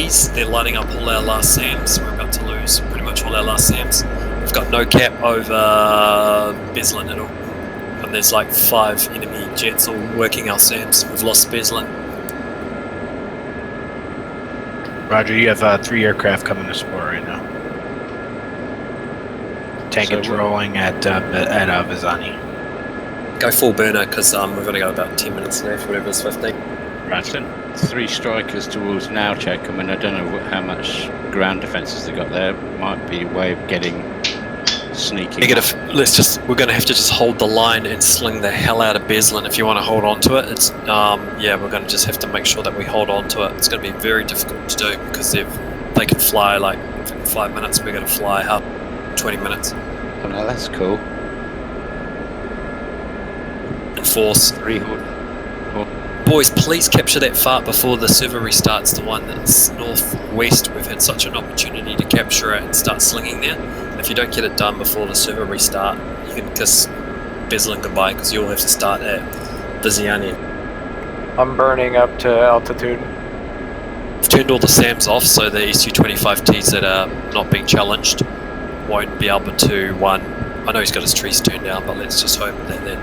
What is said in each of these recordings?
enemies. They're lighting up all our last SAMs. We're about to lose pretty much all our last SAMs. We've got no cap over Beslin at all. And there's like 5 enemy jets all working our SAMs. We've lost Beslin. Roger, you have 3 aircraft coming to support right now. Tank controlling at Vizani. Go full burner because we've got to go about 10 minutes left, whatever it's 15. Roger. 3 strikers towards now check. I mean, I don't know how much ground defences they got there. Might be a way of getting sneaky. Negative. We're going to have to just hold the line and sling the hell out of Beslin if you want to hold on to it. It's yeah, we're going to just have to make sure that we hold on to it. It's going to be very difficult to do because they can fly like 5 minutes. We're going to fly up 20 minutes. Oh, no, that's cool. Enforce. Boys, please capture that fart before the server restarts, the one that's northwest. We've had such an opportunity to capture it and start slinging there. And if you don't get it done before the server restart, you can kiss Beslin goodbye because you'll have to start at Viziani. I'm burning up to altitude. I've turned all the SAMs off so the SU-25Ts that are not being challenged won't be able to, I know he's got his trees turned down, but let's just hope that they're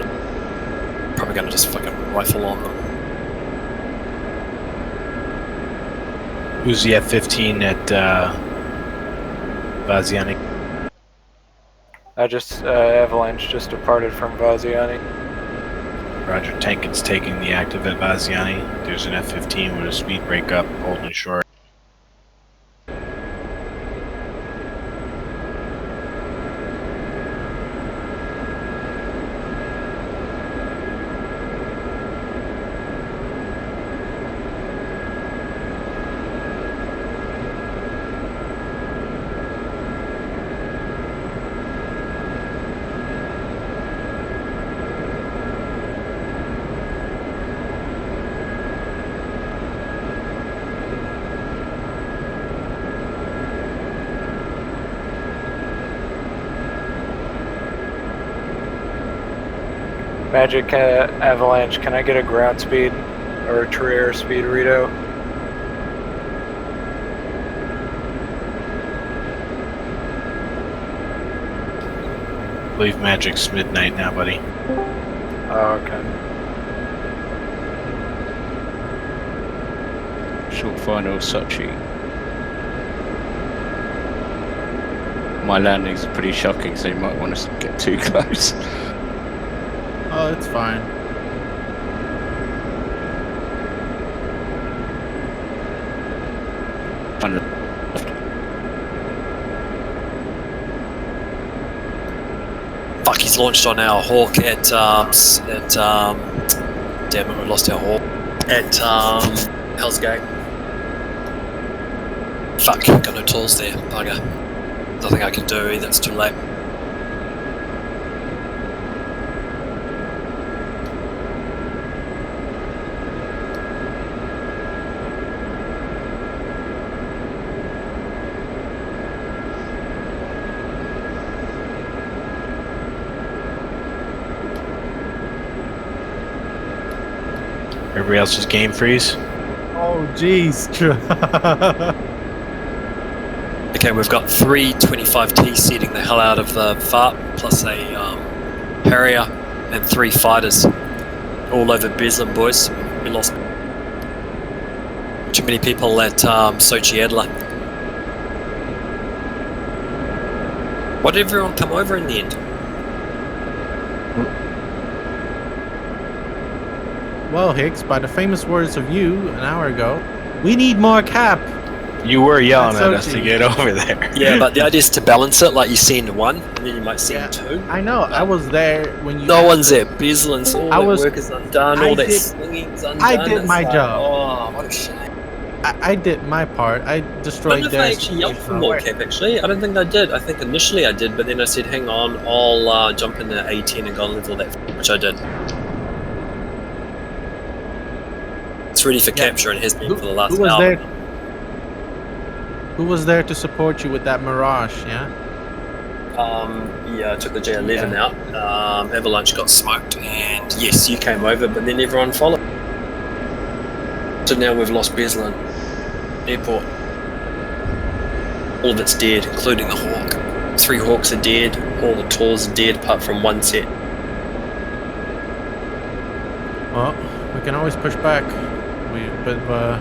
probably going to just fucking rifle on them. Who's the F-15 at Vaziani? Avalanche just departed from Vaziani. Roger, Tankin's taking the active at Vaziani. There's an F-15 with a speed breakup holding short. Magic Avalanche, can I get a ground speed or a true air speed readout? I believe Magic's midnight now, buddy. Oh, okay. Short final Sochi. My landings are pretty shocking, so you might want to get too close. Oh, it's fine. Fuck, he's launched on our Hawk at damn it, we lost our Hawk at Hell's Gate. Fuck, got no tools there, bugger. Nothing I can do either, it's too late. Everybody else just game freeze? Oh, jeez. Okay, we've got 3 25Ts seating the hell out of the FARP, plus a Harrier and 3 fighters. All over Beslin, boys. We lost too many people at Sochi Adler. Why did everyone come over in the end? Well, Hicks, by the famous words of you an hour ago, we need more cap. You were yelling at us to get over there. Yeah, but the idea is to balance it, like you send 1, and then you might send 2. I know, I was there when you... No one's there. Beslin's, all that work is undone, all that slinging's undone. I did my job. Oh, what a shame. I did my part. I destroyed I don't know if I actually yelled for more cap, actually. I don't think I did. I think initially I did, but then I said, hang on, I'll jump in the A10 and go level that, which I did. It's ready for capture and has been for the last hour. Who was there to support you with that Mirage, yeah? Yeah, I took the J11 out. Avalanche got smoked, and yes, you came over, but then everyone followed. So now we've lost Beslin Airport. All of it's dead, including the Hawk. 3 Hawks are dead, all the Tors are dead apart from one set. Well, we can always push back. But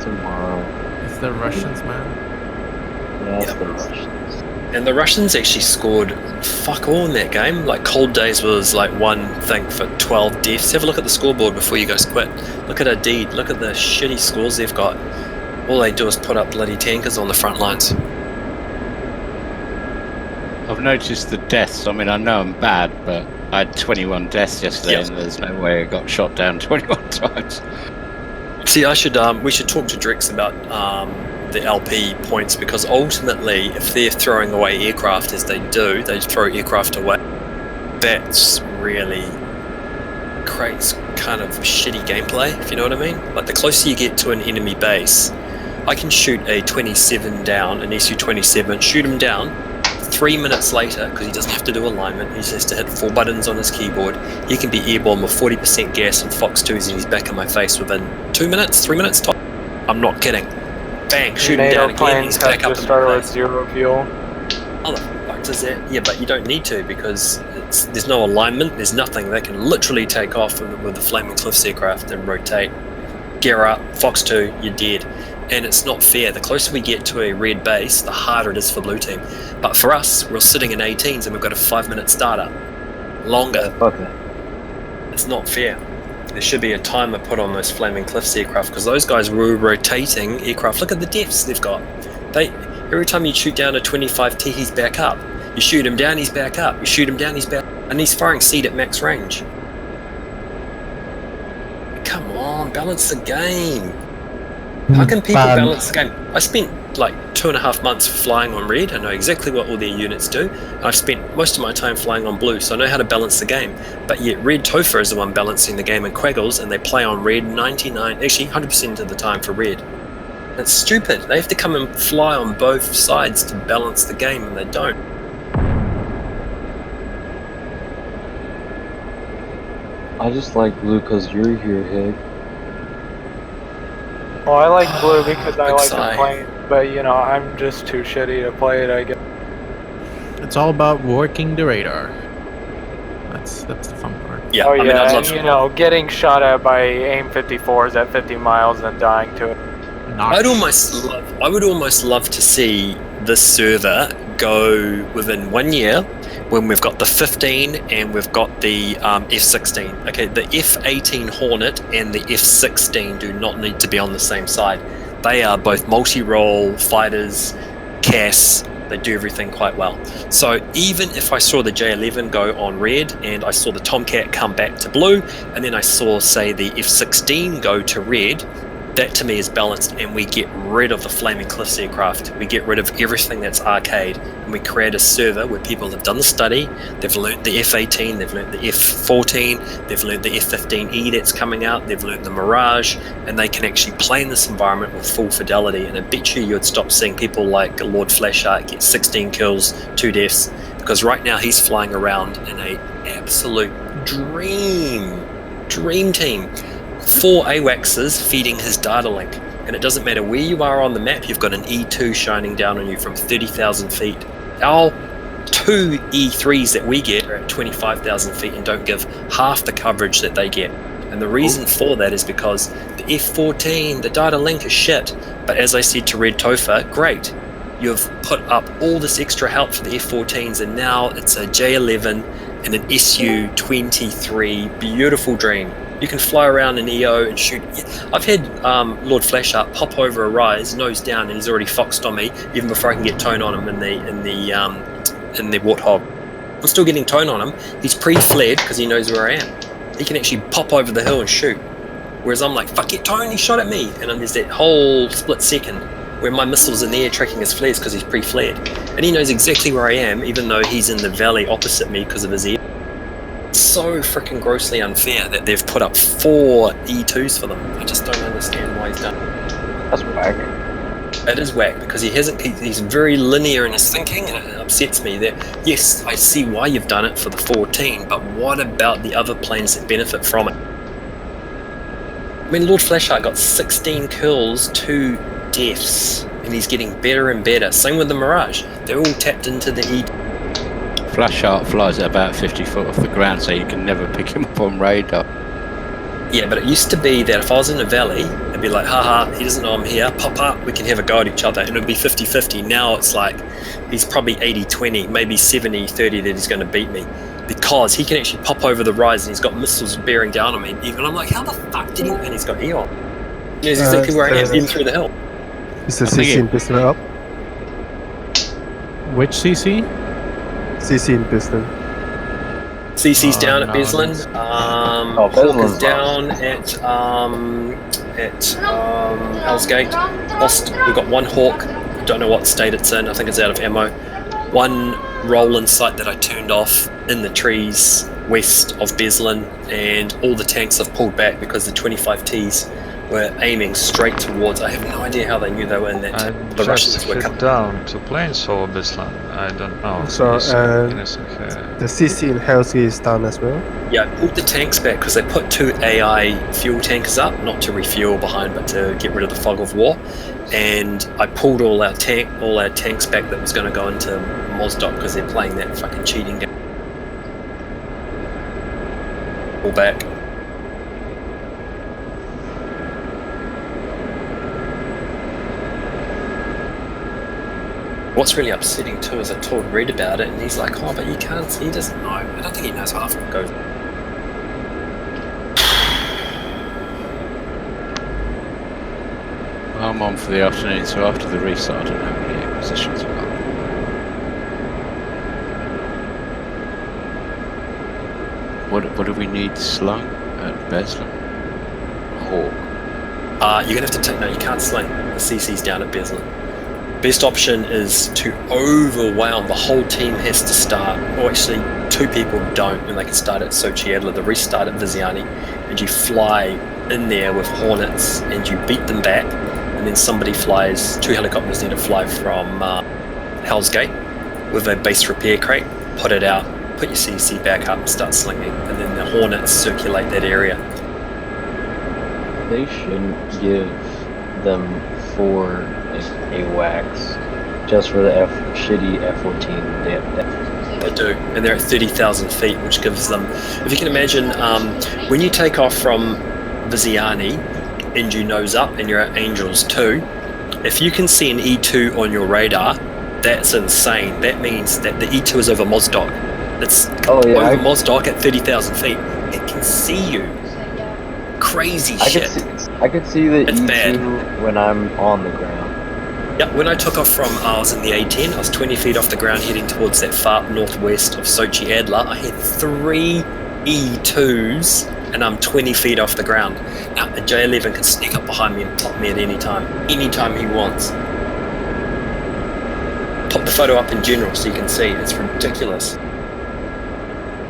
Tomorrow. it's the Russians, man. Yeah, it's Yep. the Russians. And the Russians actually scored fuck all in that game. Like, Cold Days was like one thing for 12 deaths. Have a look at the scoreboard before you guys quit. Look at Adid, look at the shitty scores they've got. All they do is put up bloody tankers on the front lines. I've noticed the deaths. I mean, I know I'm bad, but I had 21 deaths yesterday, Yes. and there's no way I got shot down 21 times. See, we should talk to Drex about the LP points, because ultimately, if they're throwing away aircraft as they do, they throw aircraft away. That's really creates kind of shitty gameplay, if you know what I mean. Like, the closer you get to an enemy base, I can shoot a 27 down, an SU-27, shoot him down. 3 minutes later, because he doesn't have to do alignment, he just has to hit 4 buttons on his keyboard, he can be airborne with 40% gas and Fox 2s, and he's back in my face within 2 minutes, 3 minutes top. I'm not kidding. Bang, shoot him down again, he's back up just in started my with face. 0 fuel. How the fuck does that? Yeah, but you don't need to, because there's no alignment, there's nothing. They can literally take off with the Flaming Cliffs aircraft and rotate. Gear up, Fox 2, you're dead. And it's not fair. The closer we get to a red base, the harder it is for blue team. But for us, we're sitting in 18s and we've got a 5-minute startup. Longer. Okay. It's not fair. There should be a timer put on those Flaming Cliffs aircraft, because those guys were rotating aircraft. Look at the deaths they've got. Every time you shoot down a 25T, he's back up. You shoot him down, he's back up. You shoot him down, he's back. And he's firing seed at max range. Come on, balance the game. How can people balance the game? I spent like 2.5 months flying on red. I know exactly what all their units do. I've spent most of my time flying on blue, so I know how to balance the game. But yet Red Topher is the one balancing the game in Quaggles, and they play on red 99, actually 100% of the time for red. It's stupid. They have to come and fly on both sides to balance the game, and they don't. I just like blue because you're here, Hig. Well, I like blue because I Big like sigh. the plane, but you know, I'm just too shitty to play it, I guess. it's all about working the radar. That's the fun part. Yeah, Oh I mean, yeah, I'd and love you know, getting shot at by AIM 54s at 50 miles and dying to it. Notch. I would almost love to see this server go within 1 year, when we've got the 15 and we've got the F-16. Okay, the F-18 Hornet and the F-16 do not need to be on the same side. They are both multi-role fighters, CAS. They do everything quite well. So even if I saw the J-11 go on red and I saw the Tomcat come back to blue, and then I saw, say, the F-16 go to red, that to me is balanced, and we get rid of the Flaming Cliffs aircraft. We get rid of everything that's arcade, and we create a server where people have done the study, they've learnt the F-18, they've learnt the F-14, they've learnt the F-15E that's coming out, they've learnt the Mirage, and they can actually play in this environment with full fidelity. And I bet you'd stop seeing people like Lord Flashheart get 16 kills, 2 deaths, because right now he's flying around in a absolute dream team. 4 AWACSs feeding his data link, and it doesn't matter where you are on the map, you've got an E2 shining down on you from 30,000 feet. Our 2 E3s that we get are at 25,000 feet and don't give half the coverage that they get. And the reason for that is because the F-14, the data link is shit. But as I said to Red Topher, great, you've put up all this extra help for the F-14s, and now it's a J-11 and an SU-23, beautiful dream. You can fly around in EO and shoot. I've had Lord Flashheart pop over a rise, nose down, and he's already foxed on me even before I can get tone on him in the Warthog. I'm still getting tone on him. He's pre-flared because he knows where I am. He can actually pop over the hill and shoot. Whereas I'm like, fuck it, Tone, he shot at me. And then there's that whole split second where my missile's in the air tracking his flares because he's pre-flared. And he knows exactly where I am, even though he's in the valley opposite me because of his air. It's so freaking grossly unfair that they've put up 4 E2s for them. I just don't understand why he's done it. That's whack. It is whack because he's very linear in his thinking, and it upsets me that, yes, I see why you've done it for the 14, but what about the other planes that benefit from it? I mean, Lord Flashheart got 16 kills, 2 deaths. and he's getting better and better. Same with the Mirage. They're all tapped into the E. Flash Shark flies at about 50 foot off the ground, so you can never pick him up on radar. Yeah, but it used to be that if I was in a valley, it'd be like, haha, he doesn't know I'm here, pop up, we can have a go at each other, and it'd be 50-50. Now it's like, he's probably 80-20, maybe 70-30 that he's going to beat me, because he can actually pop over the rise and he's got missiles bearing down on me. Even I'm like, how the fuck did he? And he's got Eon. He's exactly where I am, even through the hill. Is the CC in Piston up? Which CC? CC in Piston. CC's down at no, Beslin. Beslin's Hawk is down at Hell's Gate. Lost. We've got one Hawk. Don't know what state it's in. I think it's out of ammo. One Roland site that I turned off in the trees west of Beslin, and all the tanks have pulled back because the 25Ts were aiming straight towards. I have no idea how they knew they were in that. I The Russians just were hit coming. down to planes over Bislan. I don't know. So, the CC in Hell's Gate is down as well. Yeah, I pulled the tanks back because they put 2 AI fuel tankers up, not to refuel behind, but to get rid of the fog of war. And I pulled all our tanks back that was going to go into Mozdok because they're playing that fucking cheating game. Pull back. What's really upsetting too is I told Red about it, and he's like, "Oh, but you can't." He doesn't know. I don't think he knows half it goes. I'm on for the afternoon, so after the restart, I don't know how many acquisitions we've got. What do we need slung at Beslin? Hawk. You're gonna have to take. No, you can't sling. The CC's down at Beslin. Best option is to overwhelm. The whole team has to start. Or actually, 2 people don't, and they can start at Sochi Adler. The restart at Viziani, and you fly in there with Hornets, and you beat them back. And then somebody flies. 2 helicopters need to fly from Hell's Gate with a base repair crate. Put it out. Put your CC back up. Start slinging, and then the Hornets circulate that area. They shouldn't give them 4 AWACS just for the shitty F-14. They do, and they're at 30,000 feet, which gives them. If you can imagine, when you take off from Viziani and you nose up and you're at Angels 2, if you can see an E2 on your radar, that's insane. That means that the E2 is over Mozdok. It's over Mozdok at 30,000 feet. It can see you. Crazy shit. I could see the It's E2 bad. when I'm on the ground. Yeah, when I took off from, I was in the A10, I was 20 feet off the ground heading towards that far northwest of Sochi Adler. I had 3 E2s and I'm 20 feet off the ground. Now, a J11 can sneak up behind me and pop me at any time he wants. Pop the photo up in general so you can see, it's ridiculous.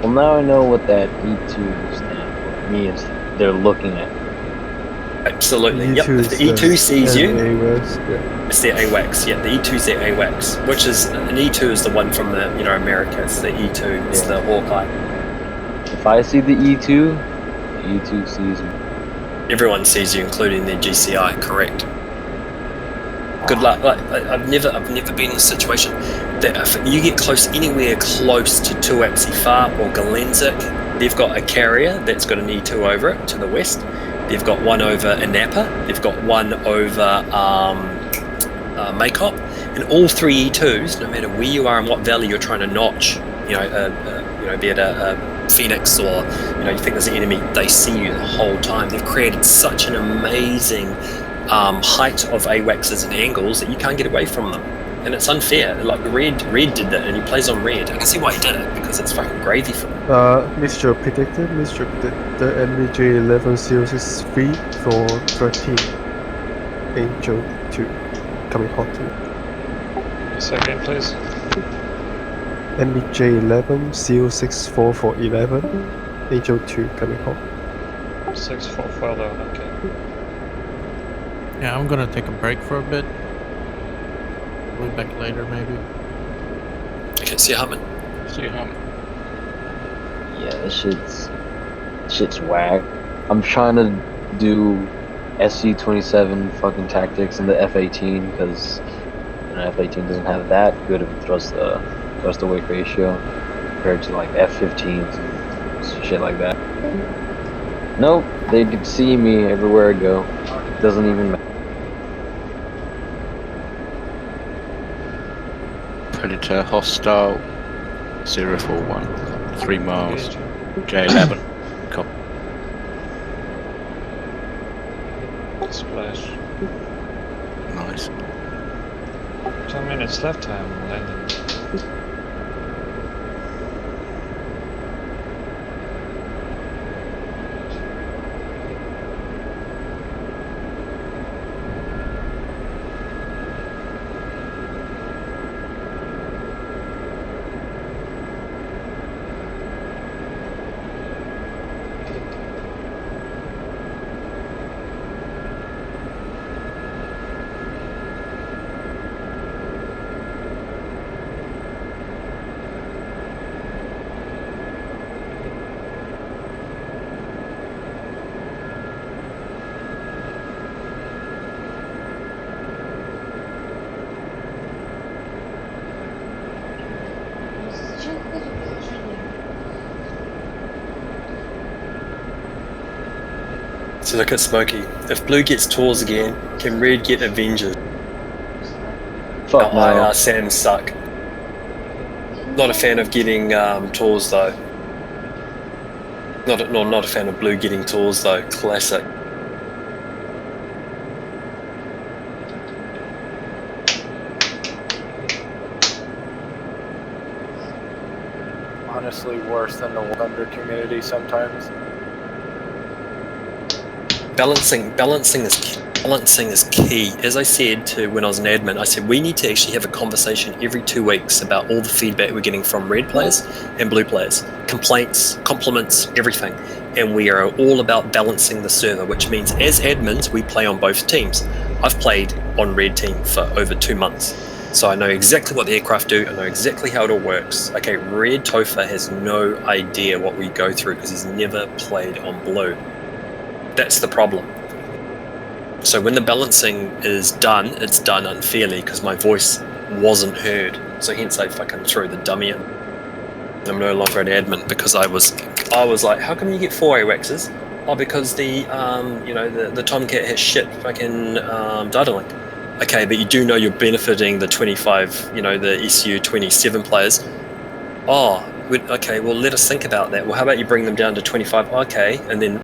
Well, now I know what that E2 stands for. Means they're looking at. Absolutely, yep. E2 If the E2 sees you, AWACS, yeah. it's their AWACS. Yeah, the E2's their AWACS, which is, an E2 is the one from the, America. It's the E2, it's the Hawkeye. If I see the E2, the E2 sees me. Everyone sees you, including their GCI, correct. Good luck. Like, I've never been in a situation that if you get anywhere close to Tuapsi Far or Galenzik, they've got a carrier that's got an E2 over it to the west. They've got one over Anapa. They've got one over Makop, and all 3 E2s, no matter where you are and what valley you're trying to notch, be it a Phoenix or you think there's an enemy, they see you the whole time. They've created such an amazing height of AWACSs and angles that you can't get away from them, and it's unfair. Like Red did that, and he plays on Red. I can see why he did it, because it's fucking gravy for him. Mr. predicted NVJ11 for 13. Angel 2 coming hot too. Second, please. NVJ11 CO64 for 11. Angel 2 coming hot. 644, okay. Yeah, I'm gonna take a break for a bit. We'll be back later, maybe. Okay, see you humming. See you home. Yeah, this shit's whack. I'm trying to do SC-27 fucking tactics and the F-18 because F-18 doesn't have that good of a thrust to weight ratio compared to like F-15s and shit like that. Nope, they can see me everywhere I go. Doesn't even matter. Predator hostile 041. 3 miles. J11. Copy. Splash. Nice. 2 minutes left, I'm landing. So look at Smokey. If blue gets tours again, can red get Avengers? Fuck no. Sam suck. Not a fan of getting tours though. Not a fan of blue getting tours though. Classic. Honestly, worse than the Thunder community sometimes. Balancing is key. As I said to when I was an admin, I said we need to actually have a conversation every 2 weeks about all the feedback we're getting from red players and blue players. Complaints, compliments, everything. And we are all about balancing the server, which means as admins, we play on both teams. I've played on red team for over 2 months. So I know exactly what the aircraft do, I know exactly how it all works. Okay, red Topher has no idea what we go through because he's never played on blue. That's the problem. So when the balancing is done, it's done unfairly because my voice wasn't heard. So hence I fucking threw the dummy in. I'm no longer an admin because I was like, how come you get 4 AWACSs? Oh, because the Tomcat has shit fucking data link. Okay, but you do know you're benefiting the 25, the SU 27 players. Oh, okay, well let us think about that. Well, how about you bring them down to 25? Okay, and then